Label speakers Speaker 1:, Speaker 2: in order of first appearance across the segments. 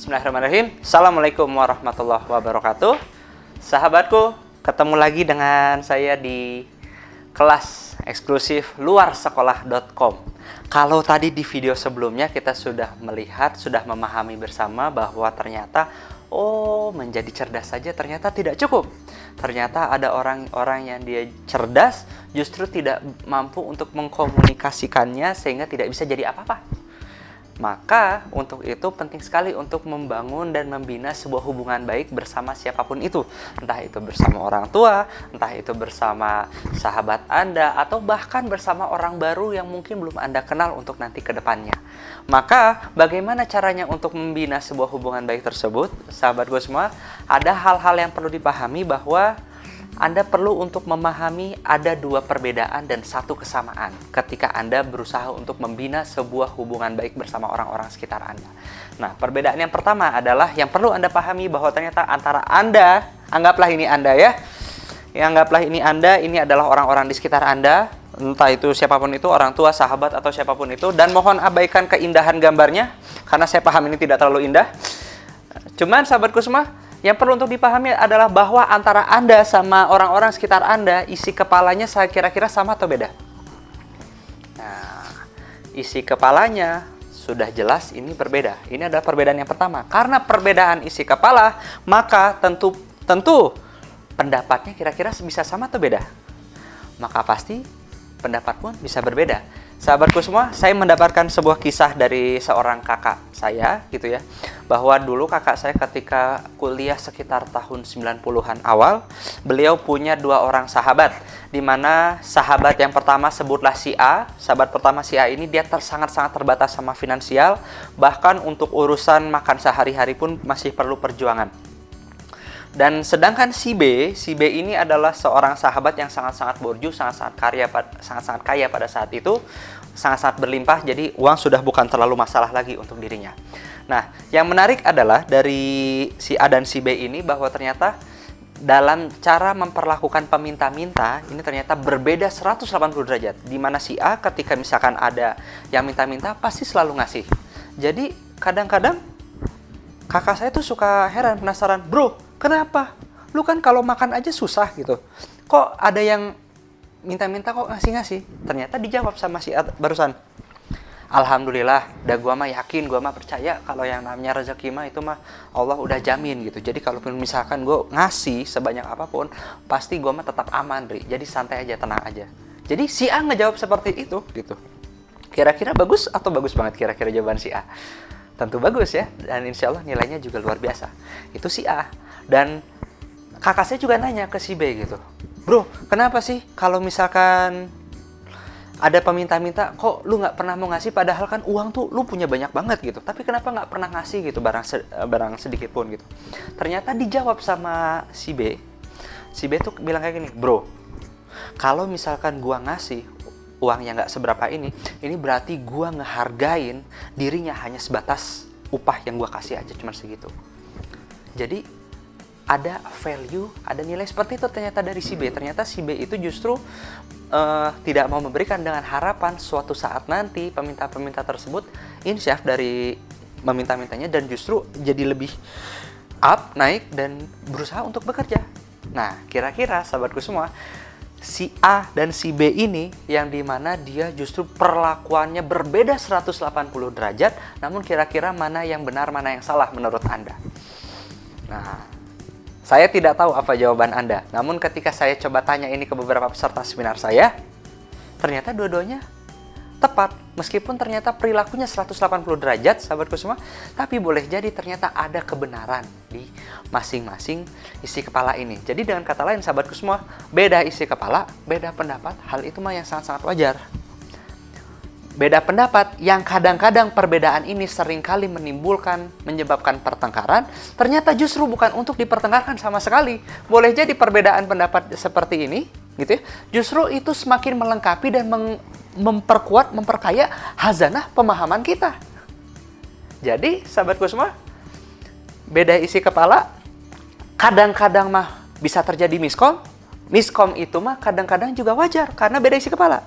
Speaker 1: Bismillahirrahmanirrahim. Assalamualaikum warahmatullahi wabarakatuh. Sahabatku, ketemu lagi dengan saya di kelas eksklusif luarsekolah.com. Kalau tadi di video sebelumnya kita sudah melihat, sudah memahami bersama bahwa ternyata menjadi cerdas saja ternyata tidak cukup. Ternyata ada orang-orang yang dia cerdas justru tidak mampu untuk mengkomunikasikannya sehingga tidak bisa jadi apa-apa. Maka untuk itu penting sekali untuk membangun dan membina sebuah hubungan baik bersama siapapun itu. Entah itu bersama orang tua, entah itu bersama sahabat Anda, atau bahkan bersama orang baru yang mungkin belum Anda kenal untuk nanti ke depannya. Maka bagaimana caranya untuk membina sebuah hubungan baik tersebut? Sahabatku semua, ada hal-hal yang perlu dipahami bahwa Anda perlu untuk memahami ada dua perbedaan dan satu kesamaan ketika Anda berusaha untuk membina sebuah hubungan baik bersama orang-orang sekitar Anda. Nah, perbedaan yang pertama adalah yang perlu Anda pahami bahwa ternyata antara Anda, anggaplah ini Anda ya, anggaplah ini Anda, ini adalah orang-orang di sekitar Anda, entah itu siapapun itu, orang tua, sahabat, atau siapapun itu, dan mohon abaikan keindahan gambarnya, karena saya paham ini tidak terlalu indah. Cuman sahabatku semua, yang perlu untuk dipahami adalah bahwa antara Anda sama orang-orang sekitar Anda, isi kepalanya saya kira-kira sama atau beda? Nah, isi kepalanya sudah jelas ini berbeda. Ini adalah perbedaan yang pertama. Karena perbedaan isi kepala, maka tentu pendapatnya kira-kira bisa sama atau beda? Maka pasti pendapat pun bisa berbeda. Sahabatku semua, saya mendapatkan sebuah kisah dari seorang kakak saya gitu ya. Bahwa dulu kakak saya ketika kuliah sekitar tahun 90-an awal, beliau punya dua orang sahabat. Di mana sahabat yang pertama sebutlah si A. Sahabat pertama si A ini dia sangat-sangat terbatas sama finansial. Bahkan untuk urusan makan sehari-hari pun masih perlu perjuangan. Dan sedangkan si B ini adalah seorang sahabat yang sangat-sangat borju, sangat-sangat kaya pada saat itu, sangat-sangat berlimpah, jadi uang sudah bukan terlalu masalah lagi untuk dirinya. Nah, yang menarik adalah dari si A dan si B ini bahwa ternyata dalam cara memperlakukan peminta-minta ini ternyata berbeda 180 derajat. Di mana si A ketika misalkan ada yang minta-minta pasti selalu ngasih. Jadi kadang-kadang kakak saya tuh suka heran, penasaran, bro, kenapa? Lu kan kalau makan aja susah gitu. Kok ada yang minta-minta kok ngasih-ngasih? Ternyata dijawab sama si A barusan. Alhamdulillah, gua mah yakin, gua mah percaya kalau yang namanya rezeki mah itu mah Allah udah jamin gitu. Jadi kalau misalkan gua ngasih sebanyak apapun, pasti gua mah tetap aman, Ri. Jadi santai aja, tenang aja. Jadi si A ngejawab seperti itu gitu. Kira-kira bagus atau bagus banget kira-kira jawaban si A? Tentu bagus ya, dan insya Allah nilainya juga luar biasa. Itu si A. Dan kakak saya juga nanya ke si B gitu, bro, kenapa sih kalau misalkan ada peminta-minta, kok lu nggak pernah mau ngasih, padahal kan uang tuh lu punya banyak banget gitu, tapi kenapa nggak pernah ngasih gitu barang sedikit pun gitu. Ternyata dijawab sama si B tuh bilang kayak gini, bro, kalau misalkan gua ngasih uang yang nggak seberapa ini berarti gua ngehargain dirinya hanya sebatas upah yang gua kasih aja cuma segitu. Jadi ada value, ada nilai seperti itu ternyata dari si B. Ternyata si B itu justru tidak mau memberikan dengan harapan suatu saat nanti peminta-peminta tersebut insyaf dari meminta-mintanya dan justru jadi lebih naik dan berusaha untuk bekerja. Nah, kira-kira sahabatku semua, si A dan si B ini yang dimana dia justru perlakuannya berbeda 180 derajat, namun kira-kira mana yang benar, mana yang salah menurut Anda? Nah, saya tidak tahu apa jawaban Anda. Namun ketika saya coba tanya ini ke beberapa peserta seminar saya, ternyata dua-duanya tepat. Meskipun ternyata perilakunya 180 derajat, sahabatku semua, tapi boleh jadi ternyata ada kebenaran di masing-masing isi kepala ini. Jadi dengan kata lain, sahabatku semua, beda isi kepala, beda pendapat, hal itu mah yang sangat-sangat wajar. Beda pendapat yang kadang-kadang perbedaan ini seringkali menyebabkan pertengkaran, ternyata justru bukan untuk dipertengkarkan sama sekali. Boleh jadi perbedaan pendapat seperti ini, gitu ya, justru itu semakin melengkapi dan memperkuat, memperkaya hazanah pemahaman kita. Jadi, sahabatku semua, beda isi kepala, kadang-kadang mah bisa terjadi miskom. Miskom itu mah kadang-kadang juga wajar, karena beda isi kepala.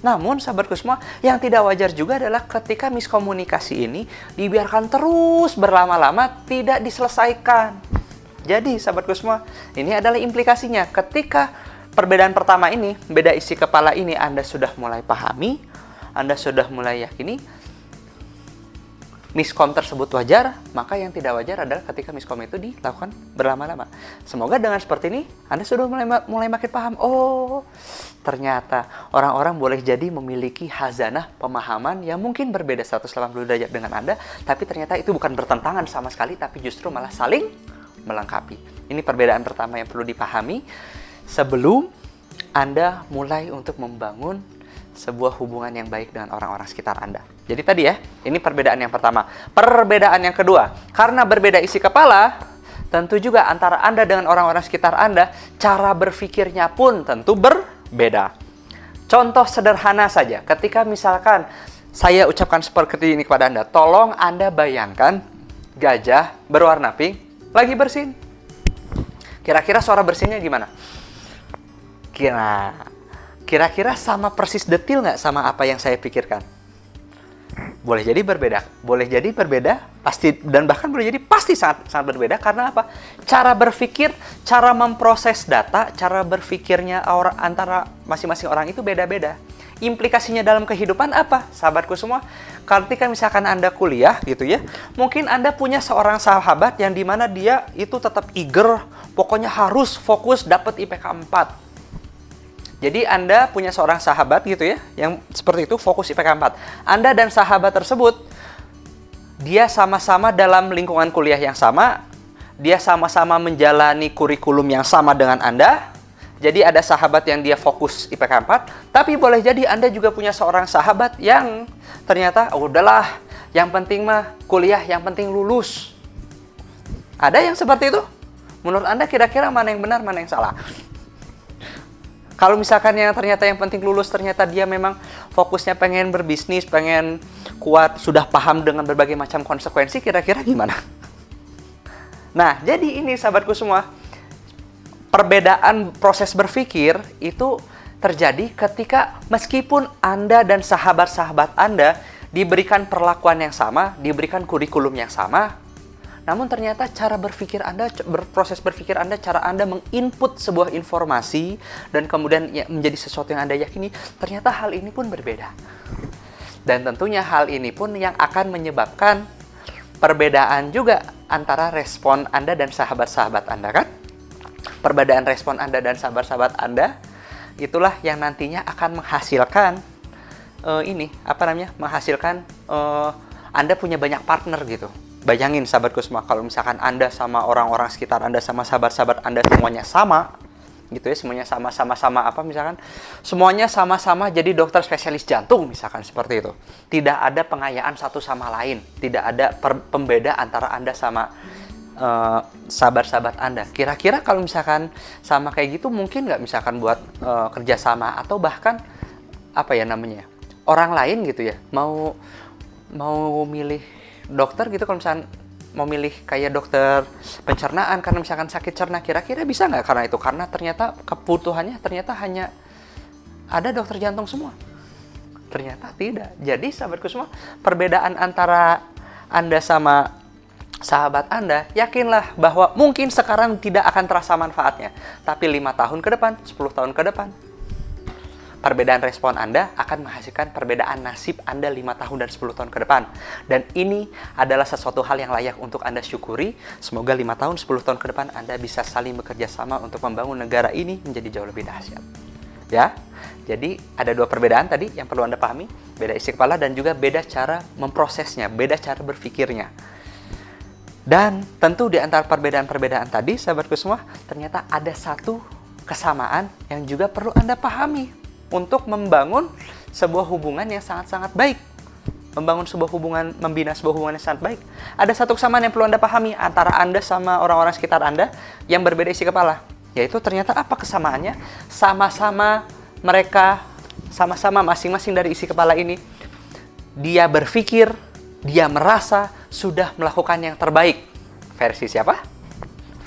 Speaker 1: Namun, sahabatku semua, yang tidak wajar juga adalah ketika miskomunikasi ini dibiarkan terus berlama-lama, tidak diselesaikan. Jadi, sahabatku semua, ini adalah implikasinya. Ketika perbedaan pertama ini, beda isi kepala ini, Anda sudah mulai pahami, Anda sudah mulai yakini, miskom tersebut wajar, maka yang tidak wajar adalah ketika miskom itu dilakukan berlama-lama. Semoga dengan seperti ini, Anda sudah mulai makin paham. Oh, ternyata orang-orang boleh jadi memiliki hazanah pemahaman yang mungkin berbeda 180 derajat dengan Anda, tapi ternyata itu bukan bertentangan sama sekali, tapi justru malah saling melengkapi. Ini perbedaan pertama yang perlu dipahami sebelum Anda mulai untuk membangun sebuah hubungan yang baik dengan orang-orang sekitar Anda. Jadi tadi ya, ini perbedaan yang pertama. Perbedaan yang kedua, karena berbeda isi kepala, tentu juga antara Anda dengan orang-orang sekitar Anda, cara berpikirnya pun tentu berbeda. Contoh sederhana saja, ketika misalkan saya ucapkan seperti ini kepada Anda, tolong Anda bayangkan gajah berwarna pink lagi bersin. Kira-kira suara bersinnya gimana? Kira-kira sama persis detil nggak sama apa yang saya pikirkan? Boleh jadi berbeda, pasti, dan bahkan boleh jadi pasti sangat berbeda. Karena apa? Cara berpikir, cara memproses data, cara berpikirnya antara masing-masing orang itu beda-beda. Implikasinya dalam kehidupan apa, sahabatku semua? Ketika misalkan Anda kuliah gitu ya, mungkin Anda punya seorang sahabat yang dimana dia itu tetap eager, pokoknya harus fokus dapat IPK 4. Jadi Anda punya seorang sahabat gitu ya, yang seperti itu, fokus IPK 4. Anda dan sahabat tersebut, dia sama-sama dalam lingkungan kuliah yang sama, dia sama-sama menjalani kurikulum yang sama dengan Anda. Jadi ada sahabat yang dia fokus IPK 4, tapi boleh jadi Anda juga punya seorang sahabat yang ternyata, udahlah, yang penting mah kuliah, yang penting lulus. Ada yang seperti itu? Menurut Anda kira-kira mana yang benar, mana yang salah? Kalau misalkan yang ternyata yang penting lulus, ternyata dia memang fokusnya pengen berbisnis, pengen kuat, sudah paham dengan berbagai macam konsekuensi, kira-kira gimana? Nah, jadi ini sahabatku semua, perbedaan proses berpikir itu terjadi ketika meskipun Anda dan sahabat-sahabat Anda diberikan perlakuan yang sama, diberikan kurikulum yang sama, namun ternyata cara berpikir Anda, proses berpikir Anda, cara Anda menginput sebuah informasi dan kemudian menjadi sesuatu yang Anda yakini, ternyata hal ini pun berbeda. Dan tentunya hal ini pun yang akan menyebabkan perbedaan juga antara respon Anda dan sahabat-sahabat Anda, kan? Perbedaan respon Anda dan sahabat-sahabat Anda, itulah yang nantinya akan menghasilkan menghasilkan Anda punya banyak partner gitu. Bayangin sahabatku semua, kalau misalkan Anda sama orang-orang sekitar Anda, sama sahabat-sahabat Anda semuanya sama, gitu ya, semuanya sama-sama apa misalkan, semuanya sama-sama jadi dokter spesialis jantung misalkan seperti itu. Tidak ada pengayaan satu sama lain, tidak ada pembeda antara Anda sama sahabat-sahabat Anda. Kira-kira kalau misalkan sama kayak gitu, mungkin nggak misalkan buat kerjasama atau bahkan orang lain gitu ya, mau milih dokter gitu, kalau misalkan mau milih kayak dokter pencernaan karena misalkan sakit cerna, kira-kira bisa nggak karena itu? Karena ternyata kebutuhannya ternyata hanya ada dokter jantung semua. Ternyata tidak. Jadi sahabatku semua, perbedaan antara Anda sama sahabat Anda, yakinlah bahwa mungkin sekarang tidak akan terasa manfaatnya, tapi 5 tahun ke depan, 10 tahun ke depan, perbedaan respon Anda akan menghasilkan perbedaan nasib Anda 5 tahun dan 10 tahun ke depan. Dan ini adalah sesuatu hal yang layak untuk Anda syukuri. Semoga 5 tahun, 10 tahun ke depan Anda bisa saling bekerja sama untuk membangun negara ini menjadi jauh lebih dahsyat. Ya, jadi ada 2 perbedaan tadi yang perlu Anda pahami. Beda isi kepala dan juga beda cara memprosesnya, beda cara berpikirnya. Dan tentu di antara perbedaan-perbedaan tadi, sahabatku semua, ternyata ada satu kesamaan yang juga perlu Anda pahami untuk membangun sebuah hubungan yang sangat-sangat baik. Membina sebuah hubungan yang sangat baik. Ada satu kesamaan yang perlu Anda pahami antara Anda sama orang-orang sekitar Anda yang berbeda isi kepala. Yaitu ternyata apa kesamaannya? Sama-sama masing-masing dari isi kepala ini, dia berpikir, dia merasa sudah melakukan yang terbaik. Versi siapa?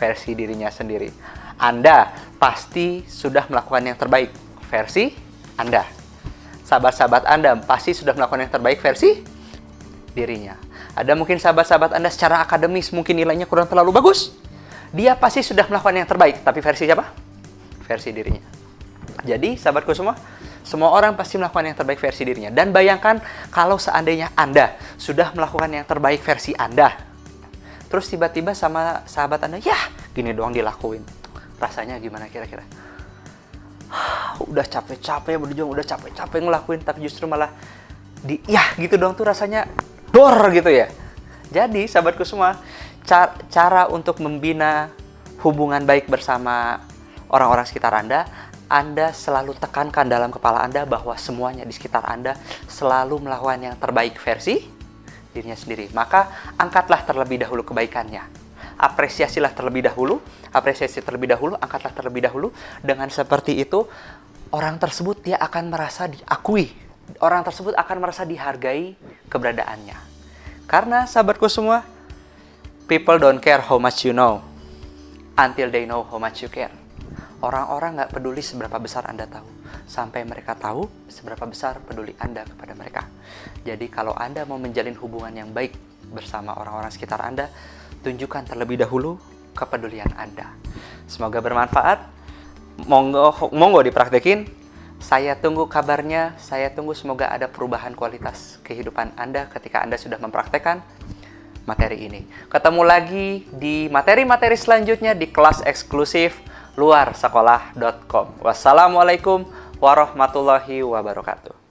Speaker 1: Versi dirinya sendiri. Anda pasti sudah melakukan yang terbaik. Versi Anda. sahabat-sahabat Anda pasti sudah melakukan yang terbaik versi dirinya. Ada mungkin sahabat-sahabat Anda secara akademis mungkin nilainya kurang terlalu bagus. Dia pasti sudah melakukan yang terbaik, tapi versi siapa? Versi dirinya. Jadi, sahabatku semua orang pasti melakukan yang terbaik versi dirinya. Dan bayangkan kalau seandainya Anda sudah melakukan yang terbaik versi Anda, terus tiba-tiba sama sahabat Anda, ya gini doang dilakuin. Rasanya gimana kira-kira? Udah capek-capek berjuang, udah capek-capek ngelakuin, tapi justru malah gitu doang tuh rasanya dor gitu ya. Jadi sahabatku semua, cara untuk membina hubungan baik bersama orang-orang sekitar Anda selalu tekankan dalam kepala Anda bahwa semuanya di sekitar Anda selalu melakukan yang terbaik versi dirinya sendiri. Maka angkatlah terlebih dahulu kebaikannya. Apresiasi terlebih dahulu, angkatlah terlebih dahulu. Dengan seperti itu, orang tersebut dia akan merasa diakui. Orang tersebut akan merasa dihargai keberadaannya. Karena sahabatku semua, people don't care how much you know until they know how much you care. Orang-orang nggak peduli seberapa besar Anda tahu, sampai mereka tahu seberapa besar peduli Anda kepada mereka. Jadi kalau Anda mau menjalin hubungan yang baik bersama orang-orang sekitar Anda, tunjukkan terlebih dahulu kepedulian Anda. Semoga bermanfaat. Monggo dipraktekin. Saya tunggu kabarnya, saya tunggu semoga ada perubahan kualitas kehidupan Anda ketika Anda sudah mempraktekkan materi ini. Ketemu lagi di materi-materi selanjutnya di kelas eksklusif luarsekolah.com. Wassalamualaikum warahmatullahi wabarakatuh.